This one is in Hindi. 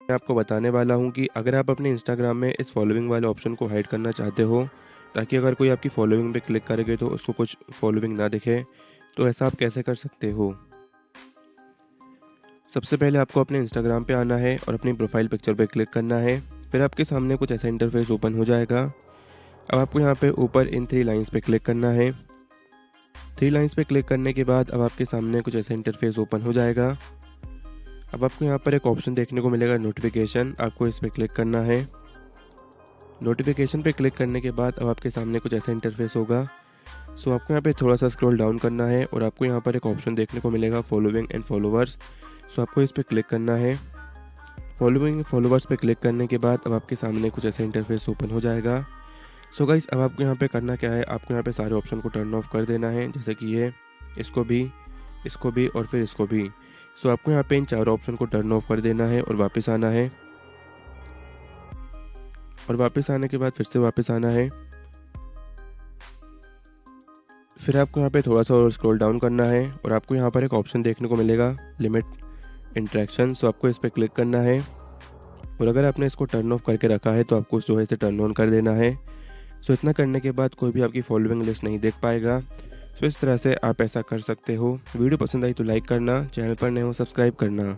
मैं आपको बताने वाला हूँ कि अगर आप अपने इंस्टाग्राम में इस फॉलोइंग वाले ऑप्शन को हाइड करना चाहते हो, ताकि अगर कोई आपकी फॉलोइंग पे क्लिक करेगा तो उसको कुछ फॉलोइंग ना दिखे, तो ऐसा आप कैसे कर सकते हो। सबसे पहले आपको अपने इंस्टाग्राम पे आना है और अपनी प्रोफाइल पिक्चर पे क्लिक करना है। फिर आपके सामने कुछ ऐसा इंटरफेस ओपन हो जाएगा। अब आपको यहाँ पे ऊपर इन 3 लाइन्स पे क्लिक करना है। 3 लाइन्स पे क्लिक करने के बाद अब आपके सामने कुछ ऐसा इंटरफेस ओपन हो जाएगा। अब आपको यहाँ पर एक ऑप्शन देखने को मिलेगा नोटिफिकेशन, आपको इस पर क्लिक करना है। नोटिफिकेशन पे क्लिक करने के बाद अब आपके सामने कुछ ऐसा इंटरफेस होगा। सो आपको यहाँ पे थोड़ा सा स्क्रॉल डाउन करना है और आपको यहाँ पर एक ऑप्शन देखने को मिलेगा फॉलोइंग एंड फॉलोवर्स। सो आपको इस पर क्लिक करना है। फॉलोइंग फॉलोवर्स पे क्लिक करने के बाद अब आपके सामने कुछ ऐसा इंटरफेस ओपन हो जाएगा। सो गाइस, अब आपको यहाँ पे करना क्या है, आपको यहाँ पे सारे ऑप्शन को टर्न ऑफ कर देना है, जैसे कि ये, इसको भी और फिर इसको भी। सो आपको यहाँ पे इन चारों ऑप्शन को टर्न ऑफ कर देना है और वापस आना है। और वापस आने के बाद फिर से वापस आना है। फिर आपको यहाँ पे थोड़ा सा और स्क्रॉल डाउन करना है और आपको यहाँ पर एक ऑप्शन देखने को मिलेगा लिमिट इंटरेक्शन। सो आपको इस पर क्लिक करना है और अगर आपने इसको टर्न ऑफ करके रखा है तो आपको जो है इसे टर्न ऑन कर देना है। सो इतना करने के बाद कोई भी आपकी फॉलोइंग लिस्ट नहीं देख पाएगा। सो इस तरह से आप ऐसा कर सकते हो। वीडियो पसंद आई तो लाइक करना, चैनल पर नए हो सब्सक्राइब करना।